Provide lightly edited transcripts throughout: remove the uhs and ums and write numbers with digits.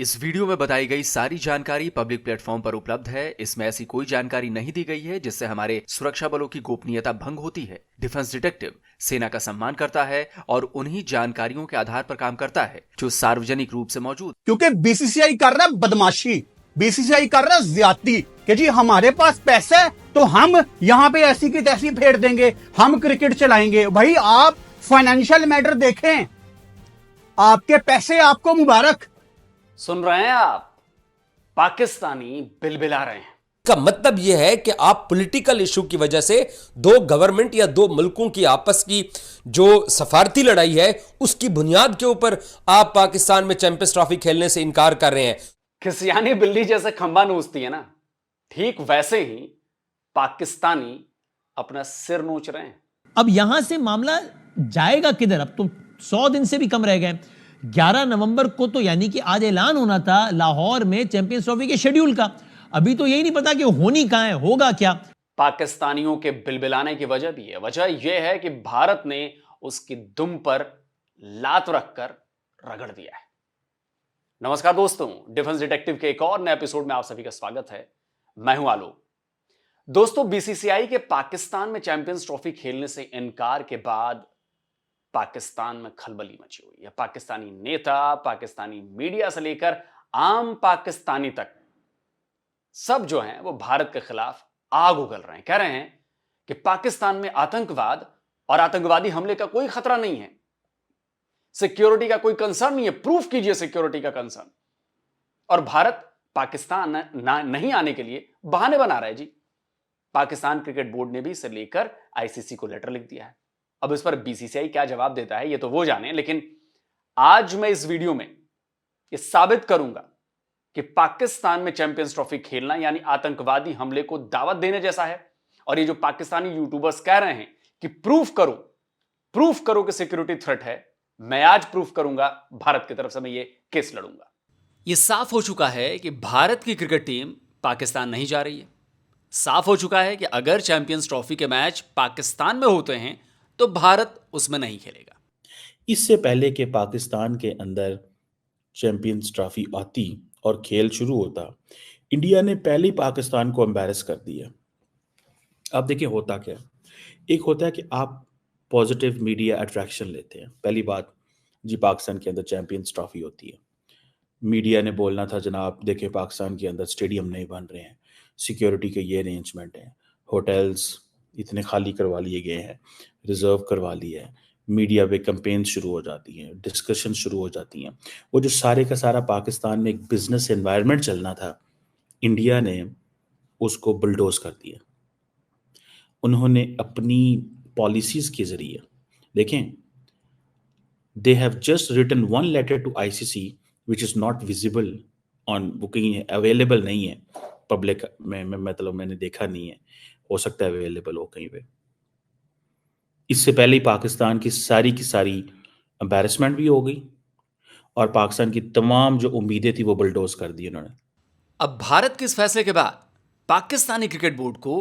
इस वीडियो में बताई गई सारी जानकारी पब्लिक प्लेटफॉर्म पर उपलब्ध है। इसमें ऐसी कोई जानकारी नहीं दी गई है जिससे हमारे सुरक्षा बलों की गोपनीयता भंग होती है। डिफेंस डिटेक्टिव सेना का सम्मान करता है और उन्हीं जानकारियों के आधार पर काम करता है जो सार्वजनिक रूप से मौजूद। क्योंकि बीसीसीआई कर रहा है बदमाशी, बीसीसीआई कर रहा है ज्यादती कि जी हमारे पास पैसा है तो हम यहाँ पे ऐसी की तैसी फेर देंगे, हम क्रिकेट चलाएंगे। भाई आप फाइनेंशियल मैटर देखें, आपके पैसे आपको मुबारक। सुन रहे हैं आप, पाकिस्तानी बिलबिला रहे हैं। का मतलब यह है कि आप पॉलिटिकल इशू की वजह से दो गवर्नमेंट या दो मुल्कों की आपस की जो सफारती लड़ाई है उसकी बुनियाद के ऊपर आप पाकिस्तान में चैंपियंस ट्रॉफी खेलने से इनकार कर रहे हैं। खिसियानी बिल्ली जैसे खंबा नोचती है ना, ठीक वैसे ही पाकिस्तानी अपना सिर नोच रहे हैं। अब यहां से मामला जाएगा किधर? अब तो 100 दिन से भी कम रह गए। 11 नवंबर को तो यानी कि आज ऐलान होना था लाहौर में चैंपियंस ट्रॉफी के शेड्यूल का। अभी तो यही नहीं पता कि होनी कहां है, होगा क्या। पाकिस्तानियों के बिलबिलाने की वजह भी है। वजह यह है कि भारत ने उसकी दुम पर लात रखकर रगड़ दिया है। नमस्कार दोस्तों, डिफेंस डिटेक्टिव के एक और नए एपिसोड में आप सभी का स्वागत है। मैं हूं आलोक। दोस्तों, बीसीसीआई के पाकिस्तान में चैंपियंस ट्रॉफी खेलने से इनकार के बाद पाकिस्तान में खलबली मची हुई है। पाकिस्तानी नेता, पाकिस्तानी मीडिया से लेकर आम पाकिस्तानी तक सब जो हैं वो भारत के खिलाफ आग उगल रहे हैं। कह रहे हैं कि पाकिस्तान में आतंकवाद और आतंकवादी हमले का कोई खतरा नहीं है, सिक्योरिटी का कोई कंसर्न नहीं है, प्रूफ कीजिए सिक्योरिटी का कंसर्न। और भारत पाकिस्तान नहीं आने के लिए बहाने बना रहा है जी। पाकिस्तान क्रिकेट बोर्ड ने भी इसे लेकर आईसीसी को लेटर लिख दिया है। अब इस पर बीसीसीआई क्या जवाब देता है ये तो वो जाने, लेकिन आज मैं इस वीडियो में ये साबित करूंगा कि पाकिस्तान में चैंपियंस ट्रॉफी खेलना यानी आतंकवादी हमले को दावत देने जैसा है। और ये जो पाकिस्तानी यूट्यूबर्स कह रहे हैं कि प्रूफ करो कि सिक्योरिटी थ्रेट है, मैं आज प्रूफ करूंगा। भारत की तरफ से मैं ये केस लड़ूंगा। ये साफ हो चुका है कि भारत की क्रिकेट टीम पाकिस्तान नहीं जा रही है। साफ हो चुका है कि अगर चैंपियंस ट्रॉफी के मैच पाकिस्तान में होते हैं तो भारत उसमें नहीं खेलेगा। इससे पहले कि पाकिस्तान के अंदर चैंपियंस ट्रॉफी आती और खेल शुरू होता, इंडिया ने पहले ही पाकिस्तान को एम्बैरस कर दिया। अब देखिए होता क्या, एक होता है कि आप पॉजिटिव मीडिया अट्रैक्शन लेते हैं। पहली बात जी, पाकिस्तान के अंदर चैंपियंस ट्रॉफी होती है, मीडिया ने बोलना था जनाब देखिए पाकिस्तान के अंदर स्टेडियम नहीं बन रहे हैं, सिक्योरिटी के ये अरेंजमेंट हैं, होटल्स इतने खाली करवा लिए गए हैं, रिजर्व करवा लिया है, मीडिया पे कैंपेन शुरू हो जाती हैं, डिस्कशन शुरू हो जाती हैं। वो जो सारे का सारा पाकिस्तान में एक बिजनेस एनवायरनमेंट चलना था, इंडिया ने उसको बुलडोज कर दिया। उन्होंने अपनी पॉलिसीज के जरिए देखें, they have just written one letter to ICC which is not visible on booking, available नहीं है पब्लिक में, मतलब मैंने देखा नहीं है, हो सकता है अवेलेबल हो कहीं पे। इससे पहले ही पाकिस्तान की सारी एम्बैरेसमेंट भी हो गई और पाकिस्तान की तमाम जो उम्मीदें थी वो बुलडोज कर दी उन्होंने। अब भारत के इस फैसले के बाद पाकिस्तानी क्रिकेट बोर्ड को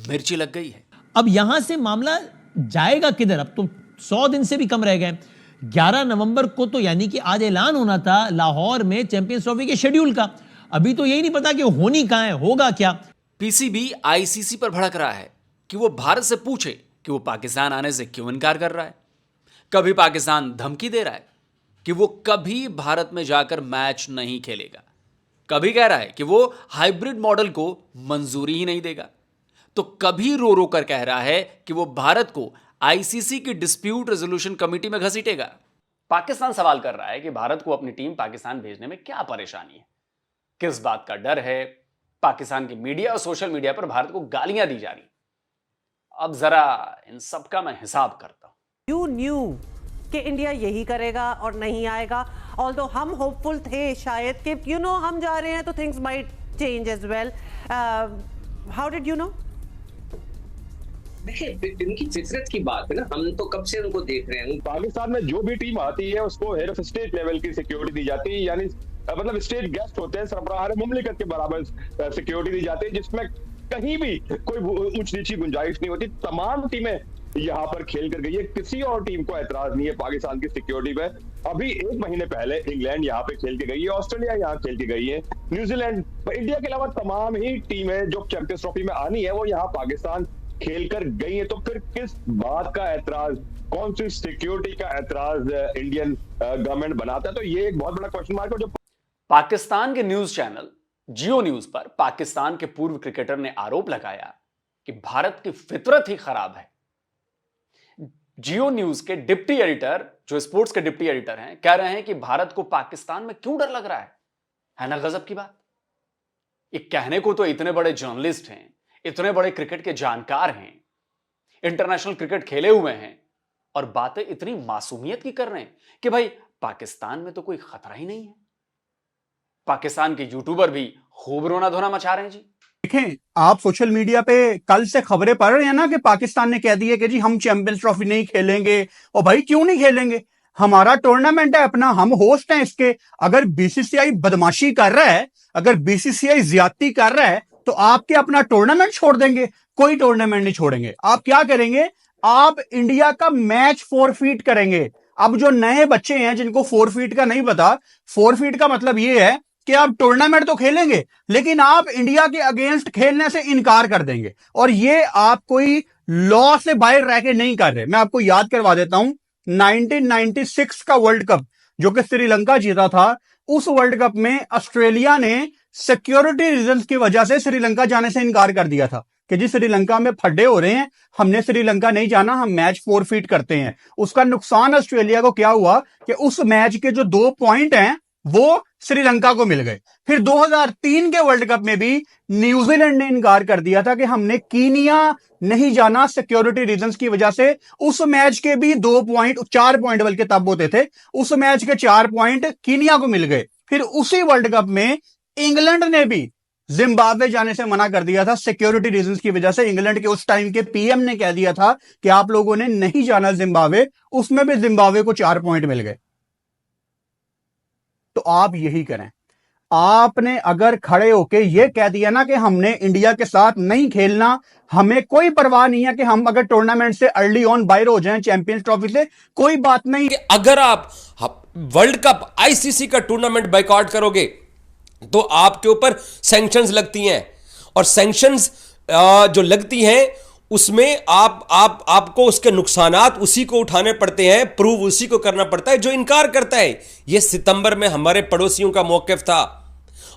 मिर्ची लग गई है। अब यहां से मामला जाएगा किधर? अब तो 100 दिन से भी कम रह गए। 11 नवंबर को तो यानी कि आज ऐलान होना था लाहौर में चैंपियंस ट्रॉफी के शेड्यूल का। अभी तो यही नहीं पता कि होनी कहां है, होगा क्या। पीसीबी आईसीसी पर भड़क रहा है कि वो भारत से पूछे कि वो पाकिस्तान आने से क्यों इनकार कर रहा है। कभी पाकिस्तान धमकी दे रहा है कि वो कभी भारत में जाकर मैच नहीं खेलेगा, कभी कह रहा है कि वो हाइब्रिड मॉडल को मंजूरी ही नहीं देगा, तो कभी रो रो कर कह रहा है कि वो भारत को आईसीसी की डिस्प्यूट रेजोल्यूशन कमेटी में घसीटेगा। पाकिस्तान सवाल कर रहा है कि भारत को अपनी टीम पाकिस्तान भेजने में क्या परेशानी है, किस बात का डर है। पाकिस्तान की मीडिया और सोशल मीडिया पर भारत को गालियां दी जा रही। अब जरा इन सब का मैं हिसाब करता हूं। यू न्यू कि इंडिया यही करेगा और नहीं आएगा, ऑल्दो हम होपफुल थे शायद कि हम जा रहे हैं तो things might change as well. How did you know? देखिए, इनकी फितरत की बात है ना, हम तो कब से उनको देख रहे हैं। पाकिस्तान में जो भी टीम आती है उसको हेड ऑफ स्टेट लेवल की सिक्योरिटी दी जाती है, यानी मतलब स्टेट गेस्ट होते हैं, सरबराह मुमलिकत के बराबर सिक्योरिटी दी जाती है, जिसमें कहीं भी कोई ऊंच नीची गुंजाइश नहीं होती। तमाम टीमें यहाँ पर खेल कर गई है, किसी और टीम को एतराज नहीं है पाकिस्तान की सिक्योरिटी पे। अभी 1 महीने पहले इंग्लैंड यहाँ पे खेल के गई है, ऑस्ट्रेलिया यहाँ खेल के गई है, न्यूजीलैंड, इंडिया के अलावा तमाम ही टीमें जो चैंपियंस ट्रॉफी में आनी है वो यहाँ पाकिस्तान खेल कर गई है। तो फिर किस बात का ऐतराज, कौन सी सिक्योरिटी का ऐतराज इंडियन गवर्नमेंट बनाता है? तो ये एक बहुत बड़ा क्वेश्चन मार्क है। जो पाकिस्तान के न्यूज चैनल जियो न्यूज पर पाकिस्तान के पूर्व क्रिकेटर ने आरोप लगाया कि भारत की फितरत ही खराब है। जियो न्यूज के डिप्टी एडिटर, जो स्पोर्ट्स के डिप्टी एडिटर हैं, कह रहे हैं कि भारत को पाकिस्तान में क्यों डर लग रहा है ना गजब की बात। ये कहने को तो इतने बड़े जर्नलिस्ट हैं, इतने बड़े क्रिकेट के जानकार हैं, इंटरनेशनल क्रिकेट खेले हुए हैं, और बातें इतनी मासूमियत की कर रहे हैं कि भाई पाकिस्तान में तो कोई खतरा ही नहीं है। पाकिस्तान के यूट्यूबर भी खूब रोना धोना मचा रहे हैं जी। देखें, आप सोशल मीडिया पे कल से खबरें पढ़ रहे हैं ना कि पाकिस्तान ने कह दी है कि जी हम चैंपियंस ट्रॉफी नहीं खेलेंगे। और भाई क्यों नहीं खेलेंगे? हमारा टूर्नामेंट है अपना, हम होस्ट हैं इसके। अगर बीसीसीआई बदमाशी कर रहा है, अगर बीसीसीआई ज्यादती कर रहा है, तो आप क्या अपना टूर्नामेंट छोड़ देंगे? कोई टूर्नामेंट नहीं छोड़ेंगे। आप क्या करेंगे? आप इंडिया का मैच फोरफीट करेंगे। अब जो नए बच्चे हैं जिनको फोरफीट का नहीं पता, फोरफीट का मतलब यह है कि आप टूर्नामेंट तो खेलेंगे लेकिन आप इंडिया के अगेंस्ट खेलने से इनकार कर देंगे। और ये आप कोई लॉ से बाहर रह के नहीं कर रहे। मैं आपको याद करवा देता हूं, 1996 का वर्ल्ड कप जो कि श्रीलंका जीता था, उस वर्ल्ड कप में ऑस्ट्रेलिया ने सिक्योरिटी रीजंस की वजह से श्रीलंका जाने से इनकार कर दिया था कि जी श्रीलंका में फड्डे हो रहे हैं, हमने श्रीलंका नहीं जाना, हम मैच फोरफीट करते हैं। उसका नुकसान ऑस्ट्रेलिया को क्या हुआ कि उस मैच के जो 2 पॉइंट हैं वो श्रीलंका को मिल गए। फिर 2003 के वर्ल्ड कप में भी न्यूजीलैंड ने इनकार कर दिया था कि हमने कीनिया नहीं जाना सिक्योरिटी रीजंस की वजह से। उस मैच के भी 2 पॉइंट, 4 पॉइंट बल्कि तब होते थे, उस मैच के 4 पॉइंट कीनिया को मिल गए। फिर उसी वर्ल्ड कप में इंग्लैंड ने भी जिम्बाब्वे जाने से मना कर दिया था सिक्योरिटी रीजंस की वजह से। इंग्लैंड के उस टाइम के पीएम ने कह दिया था कि आप लोगों ने नहीं जाना जिम्बाब्वे, उसमें भी जिम्बाब्वे को 4 पॉइंट मिल गए। तो आप यही करें। आपने अगर खड़े होके ये कह दिया ना कि हमने इंडिया के साथ नहीं खेलना, हमें कोई परवाह नहीं है कि हम अगर टूर्नामेंट से अर्ली ऑन बाहर हो जाएं चैंपियंस ट्रॉफी से, कोई बात नहीं। अगर आप वर्ल्ड कप आईसीसी का टूर्नामेंट बाइकआउट करोगे तो आपके ऊपर सैंक्शंस लगती हैं, और सैंक्शंस जो लगती हैं उसमें आपको उसके नुकसानात उसी को उठाने पड़ते हैं, प्रूव उसी को करना पड़ता है जो इनकार करता है। यह सितंबर में हमारे पड़ोसियों का मौकिफ था,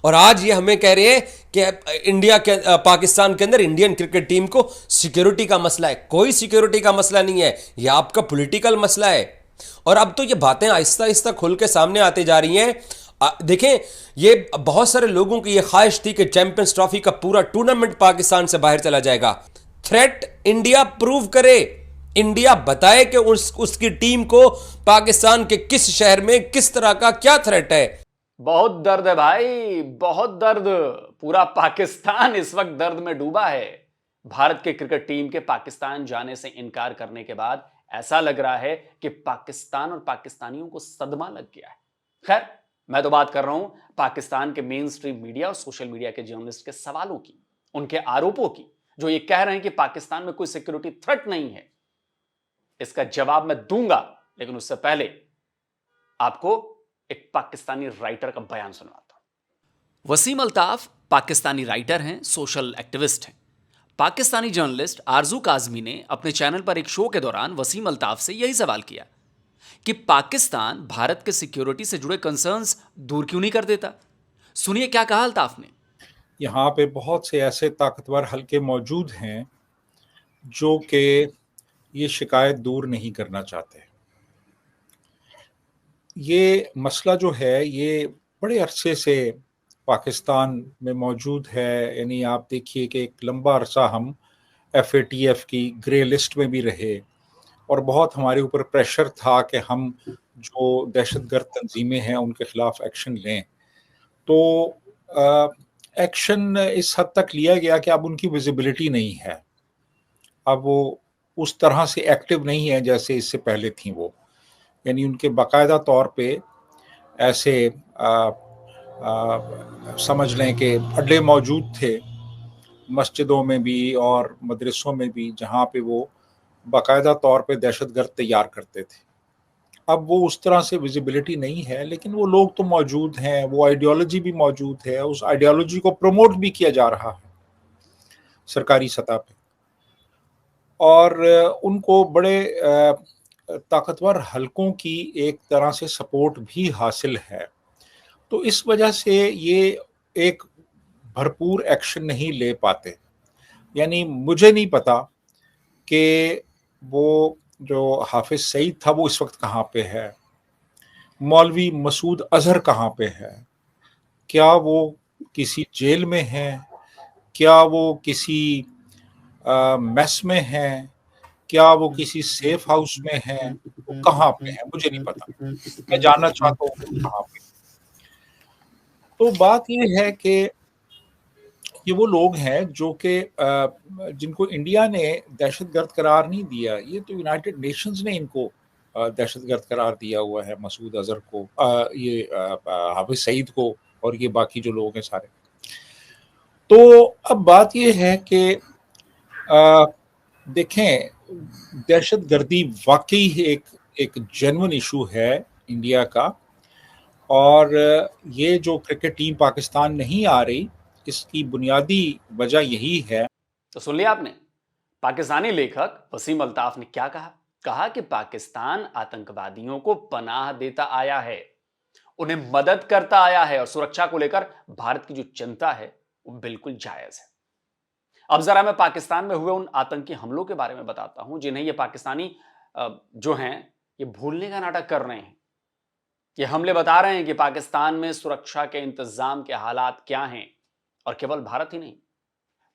और आज ये हमें कह रहे हैं कि इंडिया के पाकिस्तान के अंदर इंडियन क्रिकेट टीम को सिक्योरिटी का मसला है। कोई सिक्योरिटी का मसला नहीं है, यह आपका पॉलिटिकल मसला है। और अब तो ये बातें आहिस्ता आहिस्ता खुल के सामने आती जा रही हैं। देखें, ये बहुत सारे लोगों की ये ख्वाहिश थी कि चैंपियंस ट्रॉफी का पूरा टूर्नामेंट पाकिस्तान से बाहर चला जाएगा। थ्रेट इंडिया प्रूव करे, इंडिया बताए कि उसकी टीम को पाकिस्तान के किस शहर में किस तरह का क्या थ्रेट है। बहुत दर्द है भाई, बहुत दर्द। पूरा पाकिस्तान इस वक्त दर्द में डूबा है। भारत के क्रिकेट टीम के पाकिस्तान जाने से इनकार करने के बाद ऐसा लग रहा है कि पाकिस्तान और पाकिस्तानियों को सदमा लग गया है। खैर, मैं तो बात कर रहा हूं पाकिस्तान के मेन स्ट्रीम मीडिया और सोशल मीडिया के जर्नलिस्ट के सवालों की, उनके आरोपों की, जो ये कह रहे हैं कि पाकिस्तान में कोई सिक्योरिटी थ्रेट नहीं है। इसका जवाब मैं दूंगा, लेकिन उससे पहले आपको एक पाकिस्तानी राइटर का बयान सुनवाता हूं। वसीम अल्ताफ पाकिस्तानी राइटर हैं, सोशल एक्टिविस्ट हैं। पाकिस्तानी जर्नलिस्ट आरजू काजमी ने अपने चैनल पर एक शो के दौरान वसीम अल्ताफ से यही सवाल किया कि पाकिस्तान भारत के सिक्योरिटी से जुड़े कंसर्न्स दूर क्यों नहीं कर देता। सुनिए क्या कहा अल्ताफ ने। यहाँ पे बहुत से ऐसे ताकतवर हलके मौजूद हैं जो कि ये शिकायत दूर नहीं करना चाहते। ये मसला जो है ये बड़े अरसे से पाकिस्तान में मौजूद है। यानी आप देखिए कि एक लंबा अरसा हम FATF की ग्रे लिस्ट में भी रहे और बहुत हमारे ऊपर प्रेशर था कि हम जो दहशतगर्द तंजीमें हैं उनके खिलाफ एक्शन लें। तो एक्शन इस हद तक लिया गया कि अब उनकी विजिबिलिटी नहीं है, अब वो उस तरह से एक्टिव नहीं है जैसे इससे पहले थी वो। यानी उनके बाकायदा तौर पे ऐसे समझ लें कि अड्डे मौजूद थे मस्जिदों में भी और मदरसों में भी, जहाँ पे वो बाकायदा तौर पे दहशतगर्द तैयार करते थे। अब वो उस तरह से विजिबिलिटी नहीं है, लेकिन वो लोग तो मौजूद हैं, वो आइडियोलॉजी भी मौजूद है, उस आइडियोलॉजी को प्रमोट भी किया जा रहा है सरकारी सतह पे, और उनको बड़े ताकतवर हलकों की एक तरह से सपोर्ट भी हासिल है। तो इस वजह से ये एक भरपूर एक्शन नहीं ले पाते। यानी मुझे नहीं पता कि वो जो हाफिज सईद था वो इस वक्त कहाँ पे है, मौलवी मसूद अजहर कहाँ पे है, क्या वो किसी जेल में है, क्या वो किसी मेस में है, क्या वो किसी सेफ हाउस में है, वो कहाँ पे है मुझे नहीं पता। मैं जानना चाहता हूँ कहाँ पे। तो बात ये है कि ये वो लोग हैं जो कि जिनको इंडिया ने दहशतगर्द करार नहीं दिया, ये तो यूनाइटेड नेशंस ने इनको दहशतगर्द करार दिया हुआ है, मसूद अजहर को, ये हाफिज सईद को, और ये बाकी जो लोग हैं सारे। तो अब बात ये है कि देखें, दहशतगर्दी वाकई एक जेन्युइन इशू है इंडिया का, और ये जो क्रिकेट टीम पाकिस्तान नहीं आ रही, इसकी बुनियादी वजह यही है। तो सुन लिया आपने, पाकिस्तानी लेखक वसीम अल्ताफ ने क्या कहा कि पाकिस्तान आतंकवादियों को पनाह देता आया है, उन्हें मदद करता आया है, और सुरक्षा को लेकर भारत की जो चिंता है वो बिल्कुल जायज है। अब जरा मैं पाकिस्तान में हुए उन आतंकी हमलों के बारे में बताता हूं जिन्हें ये पाकिस्तानी जो हैं ये भूलने का नाटक कर रहे हैं। ये हमले बता रहे हैं कि पाकिस्तान में सुरक्षा के इंतजाम के हालात क्या हैं, और केवल भारत ही नहीं,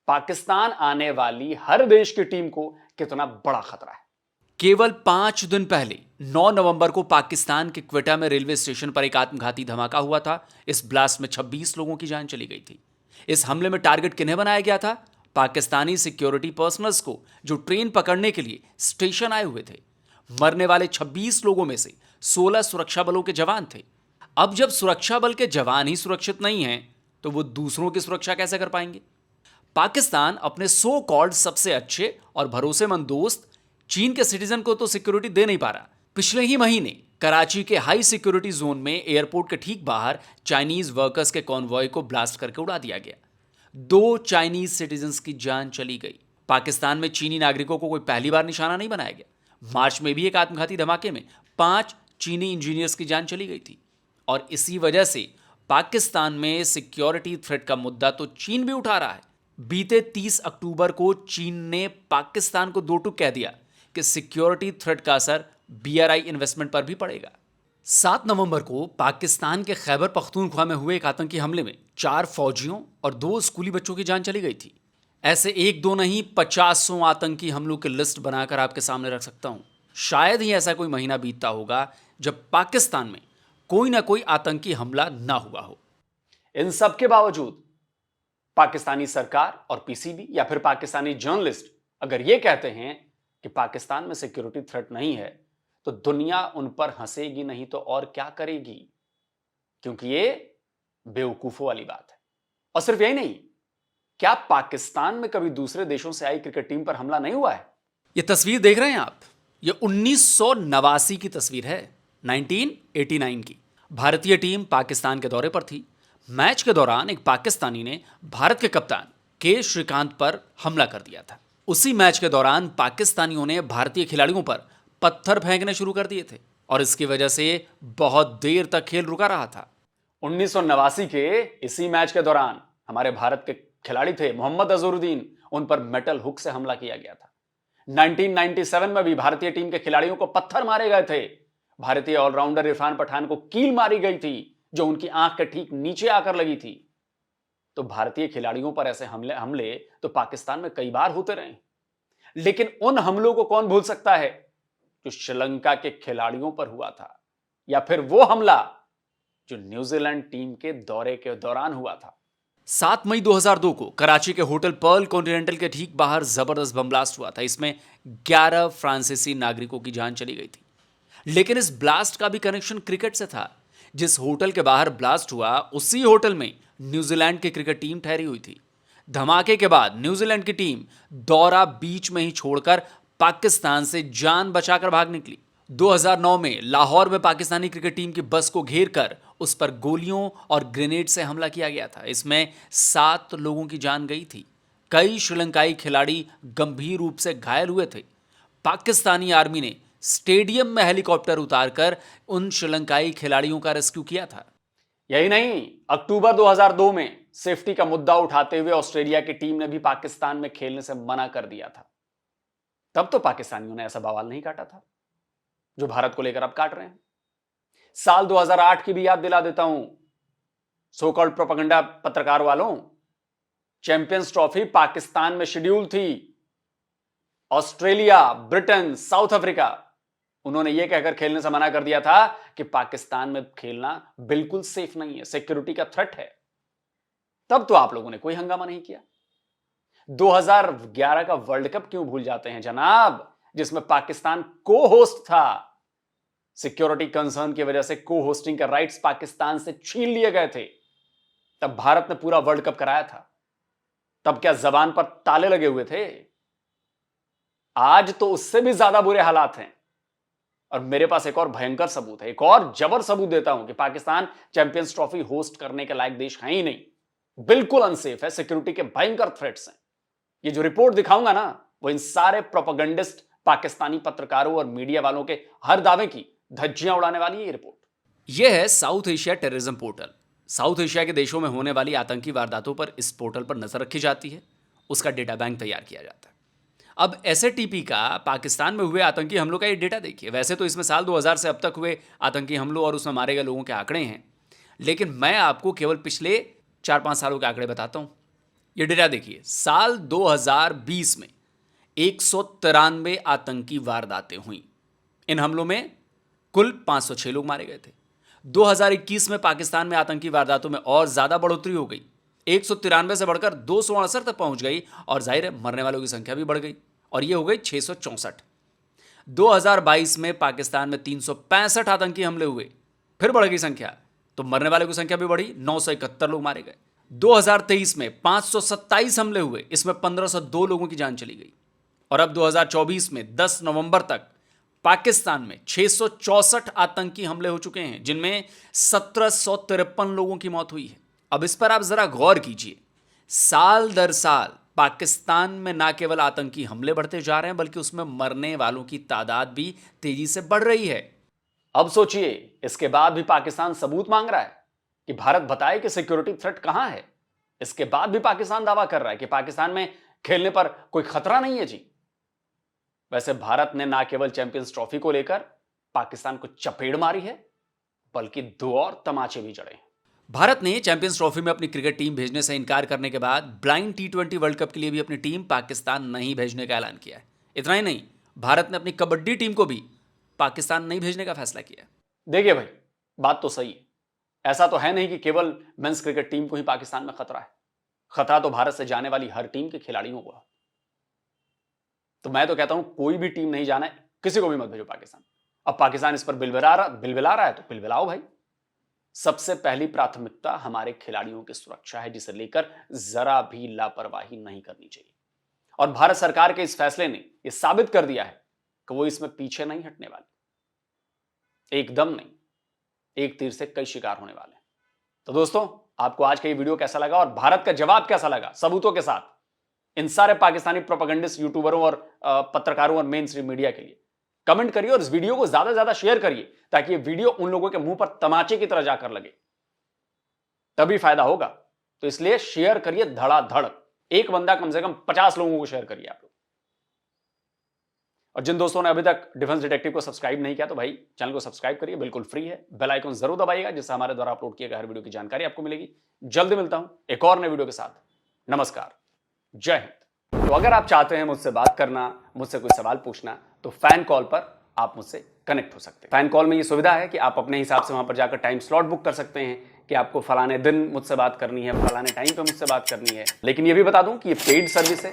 पाकिस्तान आने वाली हर देश की टीम को कितना बड़ा खतरा है। केवल 5 दिन पहले 9 नवंबर को पाकिस्तान के क्वेटा में रेलवे स्टेशन पर एक आत्मघाती धमाका हुआ था। इस ब्लास्ट में 26 लोगों की जान चली गई थी। इस हमले में टारगेट किन्हें बनाया गया था? पाकिस्तानी सिक्योरिटी पर्सनल्स को, जो ट्रेन पकड़ने के लिए स्टेशन आए हुए थे। मरने वाले 26 लोगों में से 16 सुरक्षा बलों के जवान थे। अब जब सुरक्षा बल के जवान ही सुरक्षित नहीं हैं, तो वो दूसरों की सुरक्षा कैसे कर पाएंगे? पाकिस्तान अपने सो कॉल्ड सबसे अच्छे और भरोसेमंद दोस्त चीन के सिटीजन को तो सिक्योरिटी दे नहीं पा रहा। पिछले ही महीने कराची के हाई सिक्योरिटी जोन में एयरपोर्ट के ठीक बाहर चाइनीज वर्कर्स के कॉन्वॉय को ब्लास्ट करके उड़ा दिया गया। 2 चाइनीज सिटीजन्स की जान चली गई। पाकिस्तान में चीनी नागरिकों को कोई पहली बार निशाना नहीं बनाया गया। मार्च में भी एक आत्मघाती धमाके में 5 चीनी इंजीनियर्स की जान चली गई थी। और इसी वजह से पाकिस्तान में सिक्योरिटी थ्रेट का मुद्दा तो चीन भी उठा रहा है। बीते 30 अक्टूबर को चीन ने पाकिस्तान को दो टूक कह दिया कि सिक्योरिटी थ्रेट का असर BRI इन्वेस्टमेंट पर भी पड़ेगा। 7 नवंबर को पाकिस्तान के खैबर पख्तूनख्वा में हुए एक आतंकी हमले में 4 फौजियों और 2 स्कूली बच्चों की जान चली गई थी। ऐसे 1-2 नहीं, 50 आतंकी हमलों की लिस्ट बनाकर आपके सामने रख सकता हूं। शायद ही ऐसा कोई महीना बीतता होगा जब पाकिस्तान में कोई ना कोई आतंकी हमला ना हुआ हो। इन सब के बावजूद पाकिस्तानी सरकार और PCB या फिर पाकिस्तानी जर्नलिस्ट अगर ये कहते हैं कि पाकिस्तान में सिक्योरिटी थ्रेट नहीं है, तो दुनिया उन पर हंसेगी नहीं तो और क्या करेगी, क्योंकि ये बेवकूफों वाली बात है। और सिर्फ यही नहीं, क्या पाकिस्तान में कभी दूसरे देशों से आई क्रिकेट टीम पर हमला नहीं हुआ है? ये तस्वीर देख रहे हैं आप, ये 1989 की तस्वीर है, 1989 की। भारतीय टीम पाकिस्तान के दौरे पर थी। मैच के दौरान एक पाकिस्तानी ने भारत के कप्तान के श्रीकांत पर हमला कर दिया था। उसी मैच के दौरान पाकिस्तानियों ने भारतीय खिलाड़ियों पर पत्थर फेंकने शुरू कर दिए थे और इसकी वजह से बहुत देर तक खेल रुका रहा था। 1989 के इसी मैच के दौरान हमारे भारत के खिलाड़ी थे मोहम्मद अजहरुद्दीन, उन पर मेटल हुक से हमला किया गया था। 1997 में भी भारतीय टीम के खिलाड़ियों को पत्थर मारे गए थे। भारतीय ऑलराउंडर इरफान पठान को कील मारी गई थी, जो उनकी आंख के ठीक नीचे आकर लगी थी। तो भारतीय खिलाड़ियों पर ऐसे हमले तो पाकिस्तान में कई बार होते रहे, लेकिन उन हमलों को कौन भूल सकता है जो श्रीलंका के खिलाड़ियों पर हुआ था, या फिर वो हमला जो न्यूजीलैंड टीम के दौरे के दौरान हुआ था। 7 मई 2002 को कराची के होटल पर्ल कॉन्टिनेंटल के ठीक बाहर जबरदस्त बम ब्लास्ट हुआ था। इसमें 11 फ्रांसीसी नागरिकों की जान चली गई थी। लेकिन इस ब्लास्ट का भी कनेक्शन क्रिकेट से था। जिस होटल के बाहर ब्लास्ट हुआ, उसी होटल में न्यूजीलैंड की क्रिकेट टीम ठहरी हुई थी। धमाके के बाद न्यूजीलैंड की टीम दौरा बीच में ही छोड़कर पाकिस्तान से जान बचाकर भाग निकली। 2009 में लाहौर में पाकिस्तानी क्रिकेट टीम की बस को घेर कर उस पर गोलियों और ग्रेनेड से हमला किया गया था। इसमें 7 लोगों की जान गई थी। कई श्रीलंकाई खिलाड़ी गंभीर रूप से घायल हुए थे। पाकिस्तानी आर्मी ने स्टेडियम में हेलीकॉप्टर उतारकर उन श्रीलंकाई खिलाड़ियों का रेस्क्यू किया था। यही नहीं, अक्टूबर 2002 में सेफ्टी का मुद्दा उठाते हुए ऑस्ट्रेलिया की टीम ने भी पाकिस्तान में खेलने से मना कर दिया था। तब तो पाकिस्तानियों ने ऐसा बवाल नहीं काटा था जो भारत को लेकर अब काट रहे हैं। साल 2008 की भी याद दिला देता हूं। सो कॉल्ड प्रोपेगेंडा पत्रकार वालों, चैंपियंस ट्रॉफी पाकिस्तान में शेड्यूल थी। ऑस्ट्रेलिया, ब्रिटेन, साउथ अफ्रीका, उन्होंने यह कहकर खेलने से मना कर दिया था कि पाकिस्तान में खेलना बिल्कुल सेफ नहीं है, सिक्योरिटी का थ्रेट है। तब तो आप लोगों ने कोई हंगामा नहीं किया। 2011 का वर्ल्ड कप क्यों भूल जाते हैं जनाब, जिसमें पाकिस्तान को होस्ट था। सिक्योरिटी कंसर्न की वजह से को होस्टिंग के राइट्स पाकिस्तान से छीन लिए गए थे। तब भारत ने पूरा वर्ल्ड कप कराया था। तब क्या जबान पर ताले लगे हुए थे? आज तो उससे भी ज्यादा बुरे हालात हैं। और मेरे पास एक और भयंकर सबूत है, एक और जबर सबूत देता हूं कि पाकिस्तान चैंपियंस ट्रॉफी होस्ट करने के लायक देश है ही नहीं, बिल्कुल अनसेफ है, सिक्योरिटी के भयंकर थ्रेट्स हैं। ये जो रिपोर्ट दिखाऊंगा ना, वो इन सारे प्रोपेगेंडिस्ट पाकिस्तानी पत्रकारों और मीडिया वालों के हर दावे की धज्जियां उड़ाने वाली है ये रिपोर्ट। यह है south Asia terrorism portal. South Asia के देशों में होने वाली आतंकी वारदातों पर इस पोर्टल पर नजर रखी जाती है, उसका डेटा बैंक तैयार किया जाता है। अब एसएटीपी का पाकिस्तान में हुए आतंकी हमलों का ये डेटा देखिए। वैसे तो इसमें साल 2000 से अब तक हुए आतंकी हमलों और उसमें मारे गए लोगों के आंकड़े हैं, लेकिन मैं आपको केवल पिछले 4-5 सालों के आंकड़े बताता हूं। ये डेटा देखिए, साल 2020 में 193 आतंकी वारदातें हुई। इन हमलों में कुल 506 लोग मारे गए थे। 2021 में पाकिस्तान में आतंकी वारदातों में और ज्यादा बढ़ोतरी हो गई, 193 से बढ़कर 268 तक पहुंच गई और जाहिर है मरने वालों की संख्या भी बढ़ गई और ये हो गई 664। 2022 में पाकिस्तान में 365 आतंकी हमले हुए, फिर बढ़ गई संख्या, तो मरने वालों की संख्या भी बढ़ी, 971 लोग मारे गए। 2023 में 527 हमले हुए, इसमें 1502 लोगों की जान चली गई। और अब 2024 में 10 नवंबर तक पाकिस्तान में 664 आतंकी हमले हो चुके हैं, जिनमें 1753 लोगों की मौत हुई है। अब इस पर आप जरा गौर कीजिए, साल दर साल पाकिस्तान में ना केवल आतंकी हमले बढ़ते जा रहे हैं, बल्कि उसमें मरने वालों की तादाद भी तेजी से बढ़ रही है। अब सोचिए, इसके बाद भी पाकिस्तान सबूत मांग रहा है कि भारत बताए कि सिक्योरिटी थ्रेट कहां है। इसके बाद भी पाकिस्तान दावा कर रहा है कि पाकिस्तान में खेलने पर कोई खतरा नहीं है जी। वैसे भारत ने ना केवल चैंपियंस ट्रॉफी को लेकर पाकिस्तान को चपेड़ मारी है, बल्कि 2 और तमाचे भी जड़े हैं। भारत ने चैंपियंस ट्रॉफी में अपनी क्रिकेट टीम भेजने से इनकार करने के बाद ब्लाइंड T20 वर्ल्ड कप के लिए भी अपनी टीम पाकिस्तान नहीं भेजने का ऐलान किया है। इतना ही नहीं, भारत ने अपनी कबड्डी टीम को भी पाकिस्तान नहीं भेजने का फैसला किया है। देखिए भाई, बात तो सही है। ऐसा तो है नहीं कि केवल मेंस क्रिकेट टीम को ही पाकिस्तान में खतरा है। खतरा तो भारत से जाने वाली हर टीम के खिलाड़ियों को है। तो मैं तो कहता हूं, कोई भी टीम नहीं जाना है, किसी को भी मत भेजो पाकिस्तान। अब पाकिस्तान इस पर बिलबिला रहा है तो बिलबिलाओ भाई। सबसे पहली प्राथमिकता हमारे खिलाड़ियों की सुरक्षा है, जिसे लेकर जरा भी लापरवाही नहीं करनी चाहिए। और भारत सरकार के इस फैसले ने यह साबित कर दिया है कि वो इसमें पीछे नहीं हटने वाली। एकदम नहीं, एक तीर से कई शिकार होने वाले हैं। तो दोस्तों, आपको आज का ये वीडियो कैसा लगा और भारत का जवाब कैसा लगा सबूतों के साथ इन सारे पाकिस्तानी प्रोपेगेंडिस्ट यूट्यूबरों और पत्रकारों और मेन स्ट्रीम मीडिया के लिए? कमेंट करिए और इस वीडियो को ज्यादा से ज्यादा शेयर करिए, ताकि ये वीडियो उन लोगों के मुंह पर तमाचे की तरह जाकर लगे, तभी फायदा होगा। तो इसलिए शेयर करिए धड़ाधड़। एक बंदा कम से कम 50 लोगों को शेयर करिए आप लोग। और जिन दोस्तों ने अभी तक डिफेंस डिटेक्टिव को सब्सक्राइब नहीं किया, तो भाई चैनल को सब्सक्राइब करिए, बिल्कुल फ्री है। बेल आइकन जरूर दबाइएगा, जिससे हमारे द्वारा अपलोड किए गए हर वीडियो की जानकारी आपको मिलेगी। जल्दी मिलता हूं एक और नए वीडियो के साथ। नमस्कार, जय हिंद। तो अगर आप चाहते हैं मुझसे बात करना, मुझसे कोई सवाल पूछना, तो फैन कॉल पर आप मुझसे कनेक्ट हो सकते हैं। फैन कॉल में ये सुविधा है कि आप अपने हिसाब से वहां पर जाकर टाइम स्लॉट बुक कर सकते हैं कि आपको फलाने दिन मुझसे बात करनी है, फलाने टाइम पे मुझसे बात करनी है। लेकिन ये भी बता दूं कि ये पेड सर्विस है।